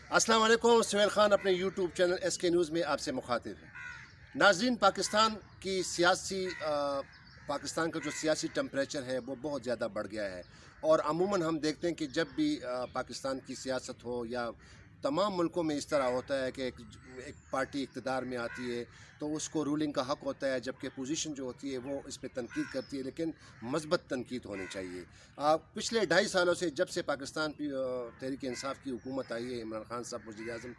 السلام علیکم. سہیل خان اپنے یوٹیوب چینل ایس کے نیوز میں آپ سے مخاطب ہے. ناظرین، پاکستان کا جو سیاسی ٹمپریچر ہے وہ بہت زیادہ بڑھ گیا ہے، اور عموماً ہم دیکھتے ہیں کہ جب بھی پاکستان کی سیاست ہو یا تمام ملکوں میں اس طرح ہوتا ہے کہ ایک پارٹی اقتدار میں آتی ہے تو اس کو رولنگ کا حق ہوتا ہے، جبکہ پوزیشن جو ہوتی ہے وہ اس پہ تنقید کرتی ہے، لیکن مثبت تنقید ہونی چاہیے. پچھلے 2.5 سالوں سے جب سے پاکستان تحریک انصاف کی حکومت آئی ہے، عمران خان صاحب وزیر اعظم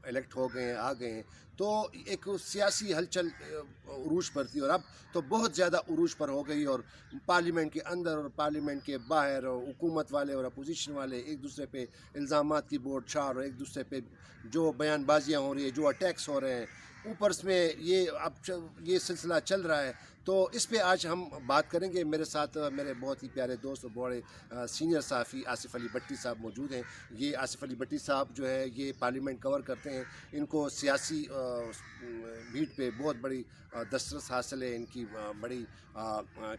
الیکٹ ہو گئے ہیں، آ گئے ہیں، تو ایک سیاسی ہلچل عروج پر تھی، اور اب تو بہت زیادہ عروج پر ہو گئی، اور پارلیمنٹ کے اندر اور پارلیمنٹ کے باہر اور حکومت والے اور اپوزیشن والے ایک دوسرے پہ الزامات کی بورڈ چھاڑ، اور ایک دوسرے پہ جو بیان بازیاں ہو رہی ہیں، جو اٹیکس ہو رہے ہیں، اوپر میں یہ سلسلہ چل رہا ہے. تو اس پہ آج ہم بات کریں گے. میرے ساتھ میرے بہت ہی پیارے دوست اور بڑے سینئر صحافی آصف علی بٹی صاحب موجود ہیں. یہ آصف علی بٹی صاحب جو ہے یہ پارلیمنٹ کور کرتے ہیں. ان کو سیاسی بیٹ پہ بہت بڑی دسترس حاصل ہے، ان کی بڑی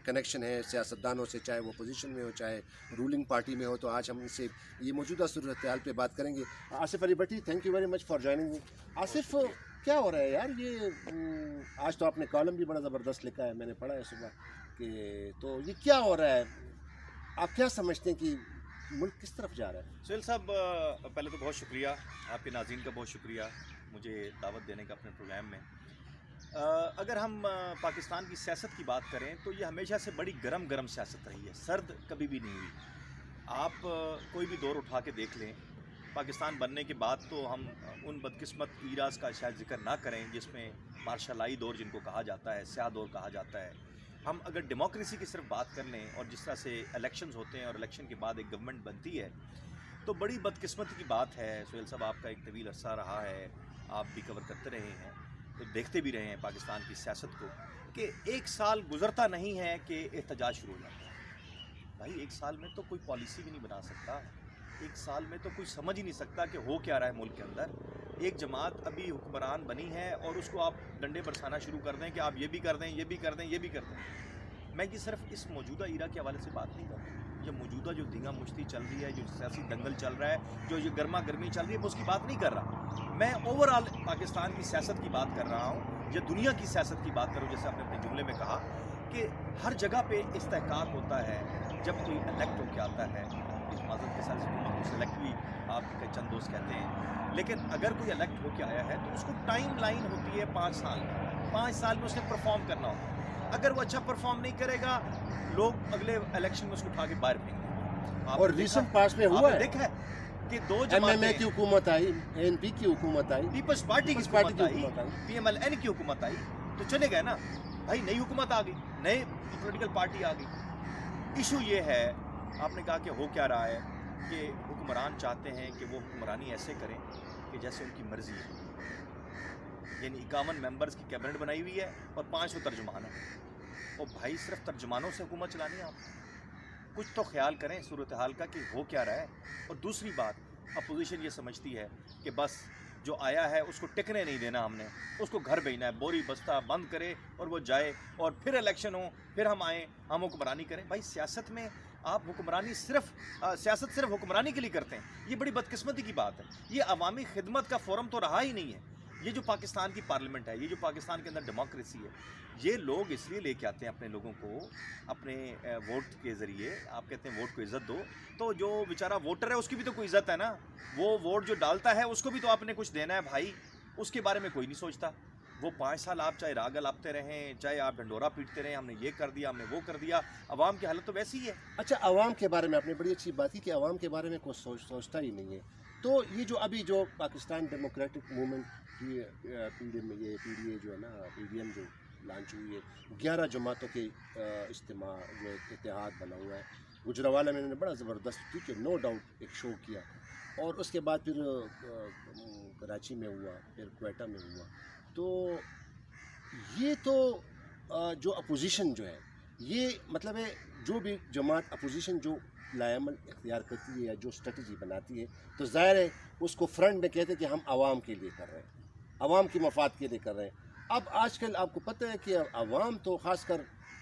کنیکشن ہے سیاستدانوں سے، چاہے وہ پوزیشن میں ہو چاہے رولنگ پارٹی میں ہو. تو آج ہم ان سے یہ موجودہ صورتحال پہ بات کریں گے. Asif Ali Batti, thank you very much for joining me. Asif, کیا ہو رہا ہے یار؟ یہ آج تو آپ نے کالم بھی بڑا زبردست لکھا ہے، میں نے پڑھا ہے صبح کہ تو یہ کیا ہو رہا ہے؟ آپ کیا سمجھتے ہیں کہ ملک کس طرف جا رہا ہے؟ سہیل صاحب، پہلے تو بہت شکریہ، آپ کے ناظرین کا بہت شکریہ مجھے دعوت دینے کا اپنے پروگرام میں. اگر ہم پاکستان کی سیاست کی بات کریں تو یہ ہمیشہ سے بڑی گرم سیاست رہی ہے، سرد کبھی بھی نہیں ہوئی. آپ کوئی بھی دور اٹھا کے دیکھ لیں، پاکستان بننے کے بعد تو ہم ان بدقسمت ایراز کا شاید ذکر نہ کریں جس میں مارشالائی دور جن کو کہا جاتا ہے، سیاہ دور کہا جاتا ہے. ہم اگر ڈیموکریسی کی صرف بات کر لیں اور جس طرح سے الیکشنز ہوتے ہیں اور الیکشن کے بعد ایک گورنمنٹ بنتی ہے، تو بڑی بدقسمتی کی بات ہے. سہیل صاحب، آپ کا ایک طویل عرصہ رہا ہے، آپ بھی کور کرتے رہے ہیں، تو دیکھتے بھی رہے ہیں پاکستان کی سیاست کو کہ ایک سال گزرتا نہیں ہے کہ احتجاج شروع ہو جاتا ہے. بھائی، ایک سال میں تو کوئی پالیسی بھی نہیں بنا سکتا، ایک سال میں تو کوئی سمجھ ہی نہیں سکتا کہ ہو کیا رہا ہے ملک کے اندر. ایک جماعت ابھی حکمران بنی ہے اور اس کو آپ ڈنڈے برسانا شروع کر دیں کہ آپ یہ بھی کر دیں، یہ بھی کر دیں، یہ بھی کر دیں. میں یہ صرف اس موجودہ ایرا کے حوالے سے بات نہیں کر رہا، یہ موجودہ جو دھینگا مشتی چل رہی ہے، جو سیاسی دنگل چل رہا ہے، جو یہ گرما گرمی چل رہی ہے، میں اس کی بات نہیں کر رہا. میں اوور آل پاکستان کی سیاست کی بات کر رہا ہوں، یا دنیا کی سیاست کی بات کروں. جیسے آپ نے اپنے جملے میں کہا کہ ہر جگہ پہ استحقاق ہوتا ہے جب کوئی الیکٹ ہو کے آتا ہے. اس معذرت کے ساتھ حکومت کو سلیکٹ بھی آپ کے چند دوست کہتے ہیں، لیکن اگر کوئی الیکٹ ہو کے آیا ہے تو اس کو ٹائم لائن ہوتی ہے 5 سال کی. 5 سال میں اس نے پرفارم کرنا ہوتا ہے. اگر وہ اچھا پرفارم نہیں کرے گا، لوگ اگلے الیکشن میں اس کو اٹھا کے باہر پھینک دیں گے. اور ریسنٹ پاس میں ہوا ہے، دیکھا ہے کہ دو ایم اے جماعتیں، کی حکومت آئی، این پی کی حکومت آئی، پیپلز پارٹی کی حکومت آئی، پی ایم ایل این کی حکومت آئی، تو چلے گئے نا بھائی. نئی حکومت آ گئی، نئے پولیٹیکل پارٹی آ گئی. ایشو یہ ہے، آپ نے کہا کہ ہو کیا رہا ہے، کہ حکمران چاہتے ہیں کہ وہ حکمرانی ایسے کریں کہ جیسے ان کی مرضی ہے. یعنی 51 ممبرز کی کیبنٹ بنائی ہوئی ہے اور 500 ترجمان ہیں. اور بھائی، صرف ترجمانوں سے حکومت چلانی ہے آپ کو؟ کچھ تو خیال کریں صورتحال کا کہ ہو کیا رہا ہے. اور دوسری بات، اپوزیشن یہ سمجھتی ہے کہ بس جو آیا ہے اس کو ٹکنے نہیں دینا، ہم نے اس کو گھر بھیجنا ہے، بوری بستہ بند کرے اور وہ جائے، اور پھر الیکشن ہو، پھر ہم آئیں، ہم حکمرانی کریں. بھائی، سیاست میں آپ حکمرانی سیاست صرف حکمرانی کے لیے کرتے ہیں، یہ بڑی بدقسمتی کی بات ہے. یہ عوامی خدمت کا فورم تو رہا ہی نہیں ہے. یہ جو پاکستان کی پارلیمنٹ ہے، یہ جو پاکستان کے اندر ڈیموکریسی ہے، یہ لوگ اس لیے لے کے آتے ہیں اپنے لوگوں کو اپنے ووٹ کے ذریعے. آپ کہتے ہیں ووٹ کو عزت دو، تو جو بیچارہ ووٹر ہے اس کی بھی تو کوئی عزت ہے نا. وہ ووٹ جو ڈالتا ہے اس کو بھی تو آپ نے کچھ دینا ہے بھائی. اس کے بارے میں کوئی نہیں سوچتا. وہ 5 سال آپ چاہے راگ الاپتے رہیں، چاہے آپ ڈنڈورا پیٹتے رہیں، ہم نے یہ کر دیا، ہم نے وہ کر دیا. عوام کی حالت تو ویسی ہی ہے. اچھا، عوام کے بارے میں آپ نے بڑی اچھی بات کی کہ عوام کے بارے میں کوئی سوچتا ہی نہیں ہے. تو یہ جو ابھی جو پاکستان ڈیموکریٹک موومنٹ کی پی ڈی اے جو ہے نا، پی ڈی ایم جو لانچ ہوئی ہے، 11 جماعتوں کے اجتماع جو اتحاد بنا ہوا ہے. گجرانوالہ میں انہوں نے بڑا زبردست، کیونکہ نو ڈاؤٹ ایک شو کیا، اور اس کے بعد پھر کراچی میں ہوا، پھر کوئٹہ میں ہوا. تو یہ تو جو اپوزیشن جو ہے، یہ مطلب ہے جو بھی جماعت اپوزیشن جو لائعمل اختیار کرتی ہے یا جو اسٹریٹجی بناتی ہے، تو ظاہر ہے اس کو فرنٹ میں کہتے ہیں کہ ہم عوام کے لیے کر رہے ہیں، عوام کی مفاد کے لیے کر رہے ہیں. اب آج کل آپ کو پتہ ہے کہ عوام تو خاص کر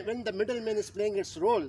when the middleman is playing its role,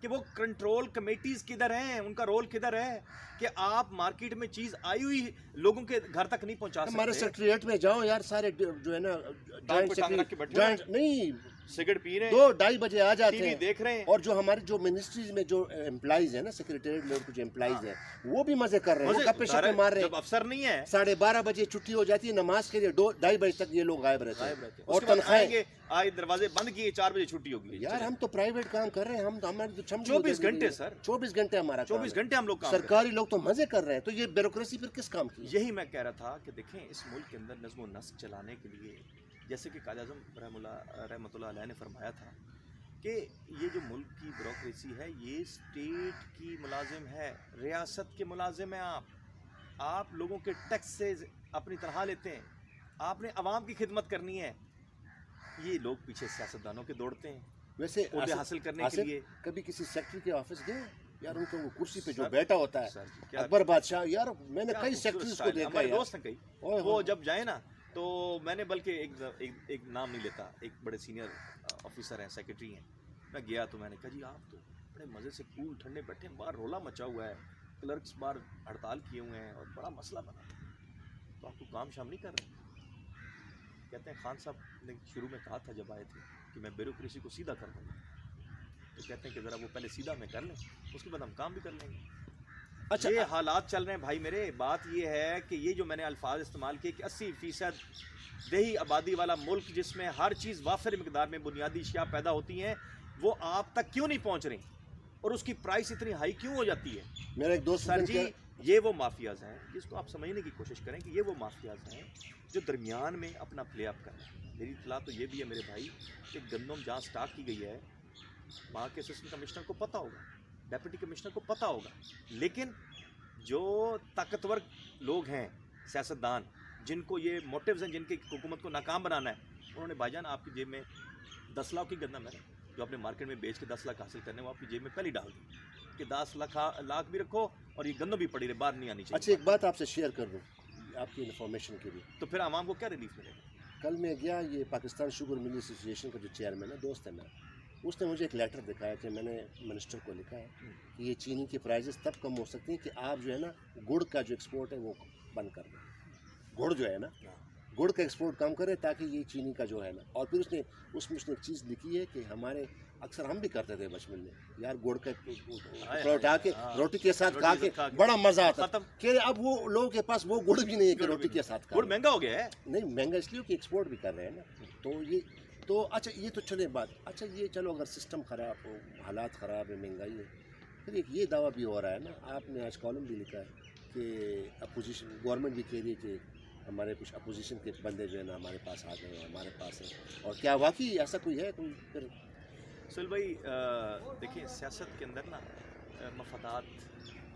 کہ وہ کنٹرول کمیٹیز کدھر ہیں, ان کا رول کدھر ہے کہ آپ مارکیٹ میں چیز آئی ہوئی لوگوں کے گھر تک نہیں پہنچا سکتے. ہمارے سیکریٹریٹ میں جاؤ یار, سارے جو ہے نا جوائنٹ نہیں سگریٹ پی رہے ہیں, 2-2:30 بجے آ جاتے ٹی وی ہیں. دیکھ رہے ہیں. اور جو ہمارے جو منسٹریز میں جو امپلائیز ہیں نا سیکریٹریٹ میں کچھ امپلائیز ہیں وہ بھی مزے کر رہے ہیں, وہ گپے شپے مار رہے ہیں. جب افسر نہیں ہے 12:30 بجے چھٹی ہو جاتی ہے نماز کے لیے, 2-2:30 بجے تک یہ لوگ غائب رہتے ہیں. اور تنخواہیں آئے دروازے بند کیے, 4 بجے چھٹی ہوگی. یار ہم تو پرائیویٹ کام کر رہے ہیں, ہم تو ہمارے 24 گھنٹے سر, 24 گھنٹے ہمارا 24 گھنٹے ہم لوگ کام. سرکاری لوگ تو مزے کر رہے ہیں, تو یہ بیوروکریسی پھر کس کام کی؟ یہی میں کہہ رہا تھا کہ دیکھیں اس ملک کے اندر نظم و نسق چلانے کے لیے, جیسے کہ قائد اعظم رحمۃ اللہ علیہ نے فرمایا تھا کہ یہ جو ملک کی بیوروکریسی ہے یہ اسٹیٹ کی ملازم ہے, ریاست کے ملازم ہیں. آپ لوگوں کے ٹیکس سے اپنی تنخواہ لیتے ہیں, آپ نے عوام کی خدمت کرنی ہے. یہ لوگ پیچھے سیاستدانوں کے دوڑتے ہیں ویسے عہدے حاصل کرنے کے لیے. کبھی کسی سیکٹری کے آفس گئے یار, ان کو وہ کرسی پہ جو بیٹھا ہوتا ہے سر, اکبر بادشاہ, یار میں نے کئی سیکٹریز کو دیکھا ہمارے ہے, دوست ہیں کئی, وہ جب جائیں نا تو میں نے بلکہ ایک نام نہیں لیتا, ایک بڑے سینئر آفیسر ہیں, سیکرٹری ہیں, میں گیا تو میں نے کہا جی آپ تو بڑے مزے سے کول ٹھنڈے بیٹھے ہیں, باہر رولا مچا ہوا ہے, کلرکس باہر ہڑتال کیے ہوئے ہیں اور بڑا مسئلہ بنا, تو آپ کو کام شام نہیں کر رہے؟ کہتے ہیں خان صاحب نے شروع میں کہا تھا جب آئے تھے کہ میں بیوروکریسی کو سیدھا کر دوں گا, تو کہتے ہیں کہ ذرا وہ پہلے سیدھا میں کر لیں, اس کے بعد ہم کام بھی کر لیں گے. اچھا یہ حالات چل رہے ہیں بھائی میرے. بات یہ ہے کہ یہ جو میں نے الفاظ استعمال کیے کہ 80% دیہی آبادی والا ملک جس میں ہر چیز وافر مقدار میں بنیادی اشیاء پیدا ہوتی ہیں, وہ آپ تک کیوں نہیں پہنچ رہی اور اس کی پرائس اتنی ہائی کیوں ہو جاتی ہے؟ میرا ایک دوست سر جی یہ وہ مافیاز ہیں جس کو آپ سمجھنے کی کوشش کریں کہ یہ وہ مافیاز ہیں جو درمیان میں اپنا پلے اپ کر رہے ہیں. میری اطلاع تو یہ بھی ہے میرے بھائی کہ گندم جہاں سٹاک کی گئی ہے وہاں کے اسسٹنٹ کمشنر کو پتہ ہوگا, ڈپٹی کمشنر کو پتہ ہوگا, لیکن جو طاقتور لوگ ہیں سیاستدان جن کو یہ موٹیوز ہیں, جن کی حکومت کو ناکام بنانا ہے, انہوں نے بھائی جان آپ کی جیب میں 10 لاکھ کی گندم ہے جو آپ نے مارکیٹ میں بیچ کے 10 لاکھ حاصل کرنے, وہ آپ کی جیب میں پہلے ڈال دیں کہ 10 لاکھ بھی رکھو اور یہ گندم بھی پڑی رہے, باہر نہیں آنی چاہیے. اچھا ایک بات آپ سے شیئر کر دوں آپ کی انفارمیشن کے لیے, تو پھر عوام کو کیا ریلیف ملے گا؟ کل میں گیا, یہ پاکستان شوگر مل ایسوسیشن کا جو چیئرمین ہے, دوست ہے میرا, اس نے مجھے ایک لیٹر دکھایا کہ میں نے منسٹر کو لکھا ہے کہ یہ چینی کی پرائزز تب کم ہو سکتی ہیں کہ آپ جو ہے نا گڑ کا جو ایکسپورٹ ہے وہ بند کر دیں. گڑ جو ہے نا گڑ کا ایکسپورٹ کم کرے تاکہ یہ چینی کا جو ہے نا. اور پھر اس میں ایک چیز لکھی ہے کہ ہمارے اکثر ہم بھی کرتے تھے بچپن میں یار, گڑ کا اٹھا کے روٹی کے ساتھ کھا کے بڑا مزہ آتا تھا, کہ اب وہ لوگوں کے پاس وہ گڑ بھی نہیں ہے کہ روٹی کے ساتھ کھا. گڑ مہنگا ہو گیا ہے. نہیں مہنگا اس لیے کہ ایکسپورٹ بھی کر رہے ہیں نا, تو اچھا یہ تو چلے بات. اچھا یہ چلو اگر سسٹم خراب ہو, حالات خراب ہے, مہنگائی ہے, پھر ایک یہ دعویٰ بھی ہو رہا ہے نا, آپ نے آج کالم بھی لکھا ہے کہ اپوزیشن گورنمنٹ بھی کہہ رہی ہے کہ ہمارے کچھ اپوزیشن کے بندے جو ہے نا ہمارے پاس آ گئے ہیں, ہمارے پاس ہیں, اور کیا واقعی ایسا کوئی ہے کوئی؟ پھر سہیل بھائی دیکھیں سیاست کے اندر نا مفادات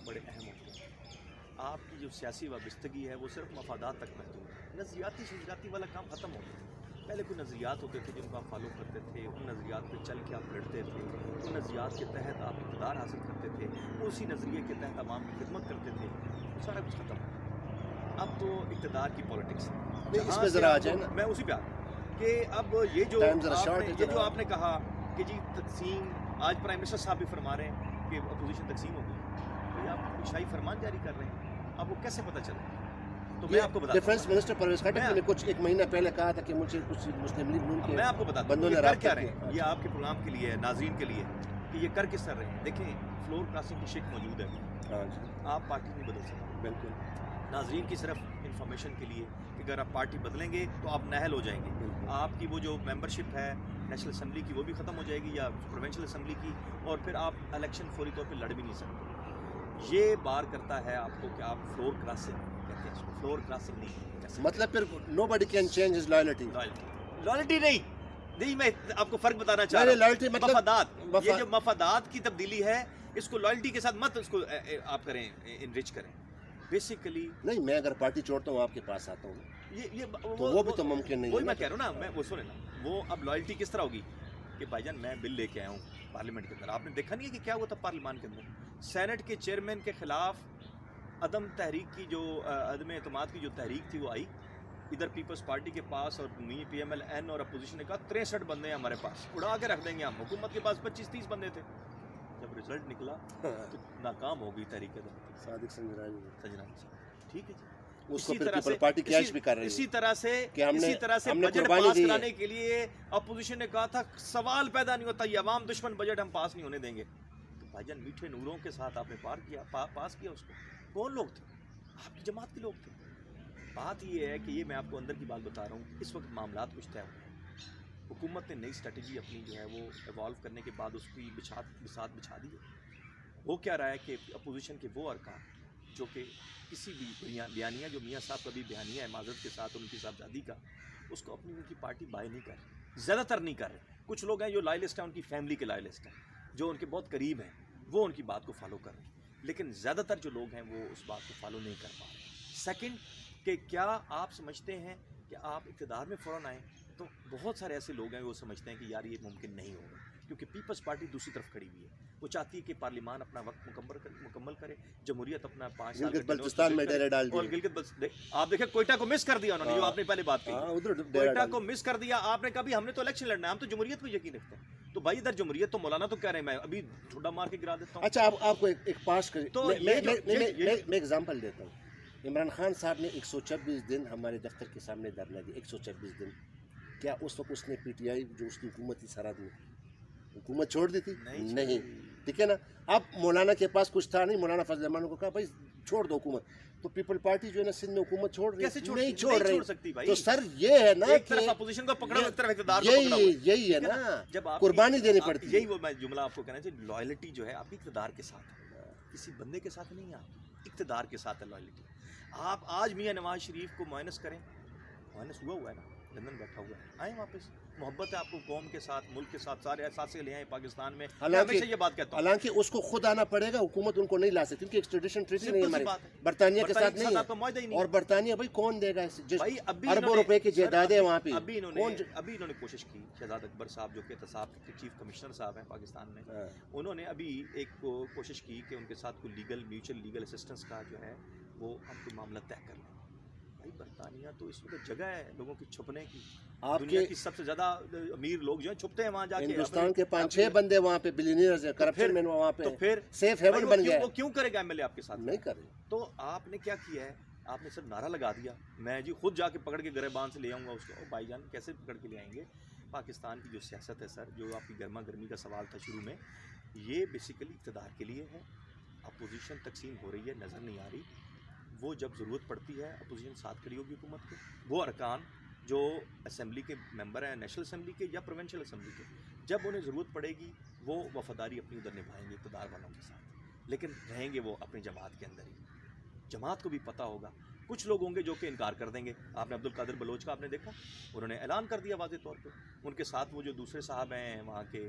بڑے اہم ہوتے ہیں. آپ کی جو سیاسی وابستگی ہے وہ صرف مفادات تک محدود ہے. نظریاتی شجراتی والا کام ختم ہو گیا. پہلے کوئی نظریات ہوتے تھے جن کو آپ فالو کرتے تھے, ان نظریات پہ چل کے آپ لڑتے تھے, ان نظریات کے تحت آپ اقتدار حاصل کرتے تھے, اسی نظریے کے تحت عوام کی خدمت کرتے تھے. وہ سارا کچھ ختم ہو گیا. اب تو اقتدار کی پالیٹکس ہے. اس میں ذرا آ جائے نا, میں اسی پہ آ کہ اب یہ جو آپ نے کہا کہ جی تقسیم, آج پرائم منسٹر صاحب بھی فرما رہے ہیں کہ اپوزیشن تقسیم ہو گئی. آپ شاہی فرمان جاری کر رہے ہیں, اب وہ کیسے پتہ چلے؟ تو میں آپ کو بتا, ڈیفنس منسٹر پرویز خٹک نے کچھ ایک مہینہ پہلے کہا تھا کہ مجھے کچھ مسلم لیگ نون کے میں آپ کو بتا بندوں نے کر کیا رہے رابطہ ہیں. یہ آپ کے پروگرام کے لیے, ناظرین کے لیے کہ یہ کر کس طرح رہے ہیں. دیکھیں فلور کراسنگ کی شک موجود ہے, ہاں جی آپ پارٹی نہیں بدل سکتے. بالکل. ناظرین کی صرف انفارمیشن کے لیے کہ اگر آپ پارٹی بدلیں گے تو آپ نااہل ہو جائیں گے. آپ کی وہ جو ممبرشپ ہے نیشنل اسمبلی کی وہ بھی ختم ہو جائے گی یا پروونشل اسمبلی کی, اور پھر آپ الیکشن فوری طور پہ لڑ بھی نہیں سکتے. یہ بار کرتا ہے آپ کو کہ آپ فلور کراسنگ کہتے ہیں اس کو. فلور کراسنگ نہیں مطلب پھر nobody can change his loyalty. Loyalty نہیں, میں آپ کو فرق بتانا چاہ رہا ہوں. مطلب مفادات, یہ جو مفادات کی تبدیلی ہے اس کو لائلٹی کے ساتھ مت اس کو آپ کریں, انرچ کریں. بیسیکلی نہیں, میں اگر پارٹی چھوڑتا ہوں آپ کے پاس آتا ہوں تو وہ بھی تو ممکن نہیں ہے. وہی میں کہہ رہا ہوں نا, میں وہ سنیں نا, وہ اب لائلٹی کس طرح ہوگی کہ بھائی جان میں بل لے کے آیا ہوں پارلیمنٹ کے اندر. آپ نے دیکھا نہیں ہے کہ کیا ہوا تھا پارلیمان کے اندر؟ سینٹ کے چیئرمین کے خلاف عدم تحریک کی جو عدم اعتماد کی جو تحریک تھی وہ آئی ادھر پیپلز پارٹی کے پاس, اور پی ایم ایل این اور اپوزیشن نے کہا 63 بندے ہیں ہمارے پاس, اڑا کے رکھ دیں گے ہم. حکومت کے پاس 25-30 بندے تھے. جب رزلٹ نکلا تو ناکام ہو گئی تحریک دعوت صادق سنجرانی سنجرانی صاحب. ٹھیک ہے جی. اس کو پھر پیپل پارٹی کیش بھی کر رہی ہے اسی طرح سے کہ ہم نے بجٹ قربانی پاس دی ہے. کرانے کے لیے اپوزیشن نے کہا تھا سوال پیدا نہیں ہوتا یہ عوام دشمن بجٹ ہم پاس نہیں ہونے دیں گے. تو بھائی جان میٹھے نوروں کے ساتھ آپ نے پاس کیا اس کو. کون لوگ تھے؟ آپ کی جماعت کے لوگ تھے. بات یہ ہے کہ یہ میں آپ کو اندر کی بات بتا رہا ہوں. اس وقت معاملات کچھ طے ہوئے ہیں. حکومت نے نئی اسٹریٹجی اپنی جو ہے وہ ایوالو کرنے کے بعد اس کی بساط بچھا دی ہے. وہ کیا رہا ہے کہ اپوزیشن کے وہ ارکان جو کہ کسی بھی بیانیہ جو میاں صاحب کا بھی بیانیہ ہے معذرت کے ساتھ ان کی صاحبزادی کا, اس کو اپنی ان کی پارٹی بائی نہیں کر رہی. زیادہ تر نہیں کر رہے. کچھ لوگ ہیں جو لائلسٹ ہیں, ان کی فیملی کے لائلسٹ ہیں, جو ان کے بہت قریب ہیں, وہ ان کی بات کو فالو کر رہے ہیں. لیکن زیادہ تر جو لوگ ہیں وہ اس بات کو فالو نہیں کر پا رہے. سیکنڈ کہ کیا آپ سمجھتے ہیں کہ آپ اقتدار میں فوراً آئیں؟ تو بہت سارے ایسے لوگ ہیں وہ سمجھتے ہیں کہ یار یہ ممکن نہیں ہوگا, کیونکہ پیپلز پارٹی دوسری طرف کھڑی ہوئی ہے. وہ چاہتی ہے کہ پارلیمان اپنا وقت مکمل کرے, جمہوریت اپنا 5 سال گلگت بلتستان میں ڈیرے ڈال اور دیے. گلگت آپ دیکھیں کوئٹہ کو مس کر دیا انہوں نے, جو آپ نے پہلے بات کی, ادھر کوئٹہ کو مس کر دیا. آپ نے کہا بھی ہم نے تو الیکشن لڑنا ہے, ہم تو جمہوریت کو یقین رکھتے ہیں. تو بھائی ادھر جمہوریت تو مولانا تو کہہ رہے ہیں میں ابھی ٹھڈا مار کے گرا دیتا ہوں. اچھا آپ کو ایک پاس کر, تو میں ایگزامپل دیتا ہوں. عمران خان صاحب نے 126 دن ہمارے دفتر کے سامنے دھرنا دی. 126 دن. کیا اس وقت اس نے پی ٹی آئی جو اس کی حکومت تھی سرحد میں حکومت چھوڑ دی تھی؟ نہیں. ٹھیک ہے نا. اب مولانا کے پاس کچھ تھا نہیں. مولانا فضل الرحمان کو کہا بھائی چھوڑ دو حکومت. تو پیپل پارٹی جو ہے نا سندھ میں حکومت چھوڑ رہی ہے, نہیں چھوڑ رہی. تو سر یہ ہے نا ایک طرف اپوزیشن کو پکڑا, ایک طرف اقتدار کو پکڑا. یہی ہے نا, قربانی دینی پڑتی ہے. یہی وہ میں جملہ آپ کو کہنا چاہیے. لائلٹی جو ہے آپ کی اقتدار کے ساتھ ہے, کسی بندے کے ساتھ نہیں ہے, آپ اقتدار کے ساتھ ہے لائلٹی. آپ آج میاں نواز شریف کو مائنس کریں, مائنس ہوا ہے نا, لندن بیٹھا ہوا ہے, آئیں واپس. محبت ہے آپ کو قوم کے ساتھ, ملک کے ساتھ, سارے احساسے لے آئیں پاکستان میں. ہمیشہ یہ بات کہتا ہوں, حالانکہ اس کو خود آنا پڑے گا, حکومت ان کو نہیں لا سکتی کیونکہ ایکسٹریڈیشن ٹریٹی نہیں ہے ہماری برطانیہ کے ساتھ نہیں ہے. اور برطانیہ بھائی کون دے گا اربوں روپے کی جائیداد ہے وہاں پہ. ابھی انہوں نے کوشش کی, شہزاد اکبر صاحب جو کہ احتساب کے چیف کمشنر صاحب ہیں پاکستان میں, انہوں نے ابھی ایک کوشش کی کہ ان کے ساتھ کوئی میوچل لیگل اسسٹنس کا جو ہے وہ ہم کوئی معاملہ طے کر لیں. بھائی برطانیہ تو اس وقت جگہ ہے لوگوں کی چھپنے کی. دنیا کی سب سے زیادہ امیر لوگ جو ہیں چھپتے ہیں وہاں جا کے. ہندوستان کے 5-6 بندے وہاں پہ بلینئرز ہیں, کرپشن میں وہاں پہ, تو پھر سیف ہیون بن گیا. وہ کیوں کرے گا ایم ایل اے آپ کے ساتھ؟ نہیں کرے. تو آپ نے کیا کیا ہے, آپ نے سب نعرہ لگا دیا, میں جی خود جا کے پکڑ کے گریبان سے لے آؤں گا اس کو. بھائی جان کیسے پکڑ کے لے آئیں گے؟ پاکستان کی جو سیاست ہے سر, جو آپ کی گرما گرمی کا سوال تھا شروع میں, یہ بیسیکلی اقتدار کے لیے ہے. اپوزیشن تقسیم ہو رہی ہے, نظر نہیں آ رہی. وہ جب ضرورت پڑتی ہے اپوزیشن ساتھ کھڑی ہوگی حکومت کے. وہ ارکان جو اسمبلی کے ممبر ہیں, نیشنل اسمبلی کے یا پروونشل اسمبلی کے, جب انہیں ضرورت پڑے گی وہ وفاداری اپنی ادھر نبھائیں گے اقتدار والوں کے ساتھ, لیکن رہیں گے وہ اپنی جماعت کے اندر ہی. جماعت کو بھی پتہ ہوگا. کچھ لوگ ہوں گے جو کہ انکار کر دیں گے. آپ نے عبدالقادر بلوچ کا آپ نے دیکھا, انہوں نے اعلان کر دیا واضح طور پہ. ان کے ساتھ وہ جو دوسرے صاحب ہیں وہاں کے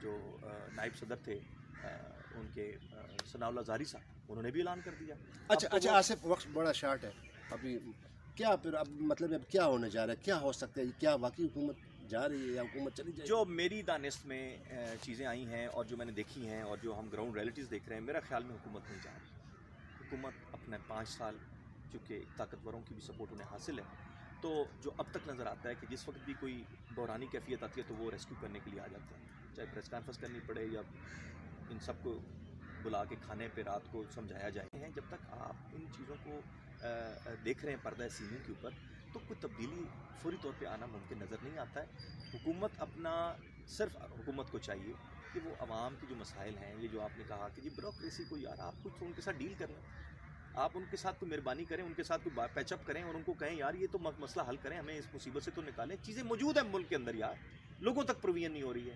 جو نائب صدر تھے ان کے ثناء اللہ زاری صاحب, انہوں نے بھی اعلان کر دیا. اچھا آصف, وقت بڑا شارٹ ہے ابھی. کیا پھر اب مطلب اب کیا ہونے جا رہا ہے, کیا ہو سکتا ہے, کیا واقعی حکومت جا رہی ہے یا حکومت چلی جائے گی؟ جو میری دانست میں چیزیں آئی ہیں اور جو میں نے دیکھی ہیں اور جو ہم گراؤنڈ ریئلٹیز دیکھ رہے ہیں, میرا خیال میں حکومت نہیں جا رہی. حکومت اپنے 5 سال چونکہ طاقتوروں کی بھی سپورٹ انہیں حاصل ہے, تو جو اب تک نظر آتا ہے کہ جس وقت بھی کوئی بحرانی کیفیت آتی ہے تو وہ ریسکیو کرنے کے لیے آ جاتے ہیں, چاہے پریس کانفرنس کرنی پڑے یا ان سب کو بلا کے کھانے پہ رات کو سمجھایا جائے. جب تک آپ ان چیزوں کو دیکھ رہے ہیں پردہ سینے کے اوپر, تو کوئی تبدیلی فوری طور پہ آنا ممکن نظر نہیں آتا ہے. حکومت اپنا صرف حکومت کو چاہیے کہ وہ عوام کے جو مسائل ہیں, یہ جو آپ نے کہا کہ جی بیوروکریسی کو, یار آپ کچھ ان کے ساتھ ڈیل کریں, آپ ان کے ساتھ کوئی مہربانی کریں, ان کے ساتھ کوئی پیچ اپ کریں اور ان کو کہیں یار یہ تو مسئلہ حل کریں, ہمیں اس مصیبت سے تو نکالیں. چیزیں موجود ہیں ملک کے اندر یار, لوگوں تک پروویژن نہیں ہو رہی ہے,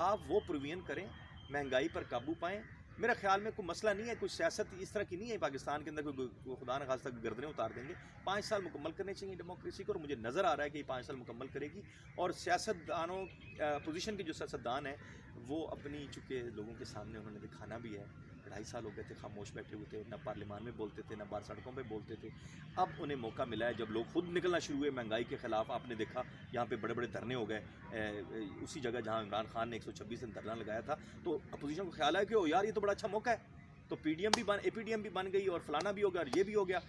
آپ وہ پروویژن کریں, مہنگائی پر قابو پائیں. میرا خیال میں کوئی مسئلہ نہیں ہے, کوئی سیاست اس طرح کی نہیں ہے پاکستان کے اندر کوئی خدا نخواستہ گردنیں اتار دیں گے. 5 سال مکمل کرنے چاہیے ڈیموکریسی کو, اور مجھے نظر آ رہا ہے کہ یہ 5 سال مکمل کرے گی. اور سیاستدانوں, اپوزیشن کے جو سیاستدان ہیں وہ اپنی چونکہ لوگوں کے سامنے انہوں نے دکھانا بھی ہے, 2.5 سال ہو گئے تھے خاموش بیٹھے ہوئے تھے, نہ پارلیمان میں بولتے تھے, نہ باہر سڑکوں پہ بولتے تھے. اب انہیں موقع ملا ہے جب لوگ خود نکلنا شروع ہوئے مہنگائی کے خلاف. آپ نے دیکھا یہاں پہ بڑے بڑے دھرنے ہو گئے, اسی جگہ جہاں عمران خان نے 126 دن دھرنا لگایا تھا. تو اپوزیشن کو خیال ہے کہ یار یہ تو بڑا اچھا موقع ہے, تو پی ڈی ایم بھی بن گئی اور فلانا بھی ہو گیا اور یہ بھی ہو گیا.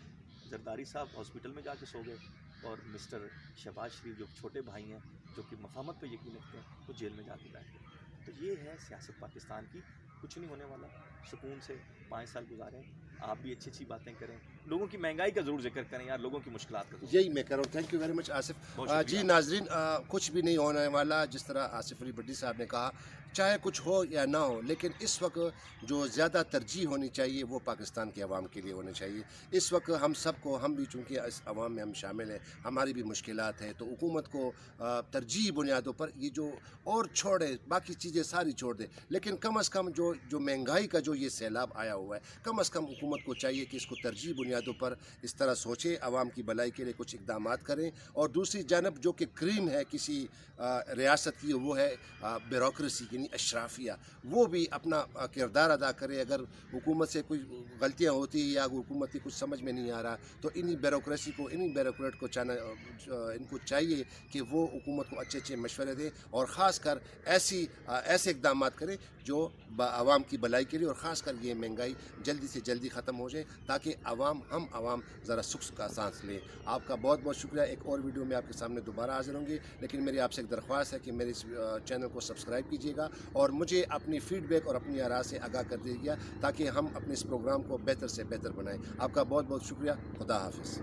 زرداری صاحب ہاسپٹل میں جا کے سو گئے, اور مسٹر شہباز شریف جو چھوٹے بھائی ہیں جو کہ مفاہمت پہ یقین رکھتے ہیں, وہ جیل میں جا کے بیٹھ گئے. تو یہ ہے سیاست پاکستان کی. کچھ نہیں ہونے والا, سکون سے 5 سال گزاریں, آپ بھی اچھی اچھی باتیں کریں, لوگوں کی مہنگائی کا ضرور ذکر کریں یار, لوگوں کی مشکلات کا ضرور. یہی میں کہہ رہا ہوں. تھینک یو ویری مچ آصف. بہت شکریہ. جی ناظرین, کچھ بھی نہیں ہونے والا, جس طرح آصف علی بھٹی صاحب نے کہا, چاہے کچھ ہو یا نہ ہو, لیکن اس وقت جو زیادہ ترجیح ہونی چاہیے وہ پاکستان کے عوام کے لیے ہونی چاہیے. اس وقت ہم سب کو, ہم بھی چونکہ اس عوام میں ہم شامل ہیں, ہماری بھی مشکلات ہیں, تو حکومت کو ترجیحی بنیادوں پر یہ جو, اور چھوڑے باقی چیزیں ساری چھوڑ دے, لیکن کم از کم جو مہنگائی کا جو یہ سیلاب آیا ہوا ہے, کم از کم حکومت کو چاہیے کہ اس کو ترجیحی بنیادوں پر اس طرح سوچے, عوام کی بھلائی کے لیے کچھ اقدامات کریں. اور دوسری جانب جو کہ کریم ہے کسی ریاست کی, وہ ہے بیوروکریسی یعنی اشرافیہ, وہ بھی اپنا کردار ادا کرے. اگر حکومت سے کوئی غلطیاں ہوتی ہیں یا حکومت کی کچھ سمجھ میں نہیں آ رہا, تو انہی بیوروکریسی کو, انہی بیوروکریٹ کو ان کو چاہیے کہ وہ حکومت کو اچھے مشورے دیں, اور خاص کر ایسے اقدامات کریں جو عوام کی بھلائی کے لیے, اور خاص کر یہ مہنگائی جلدی سے جلدی ختم ہو جائے, تاکہ ہم عوام ذرا سکھ کا سانس لیں. آپ کا بہت بہت شکریہ. ایک اور ویڈیو میں آپ کے سامنے دوبارہ حاضر ہوں گے, لیکن میری آپ سے ایک درخواست ہے کہ میرے اس چینل کو سبسکرائب کیجیے گا, اور مجھے اپنی فیڈ بیک اور اپنی آراء سے آگاہ کر دیجیے گا, تاکہ ہم اپنے اس پروگرام کو بہتر سے بہتر بنائیں. آپ کا بہت بہت شکریہ. خدا حافظ.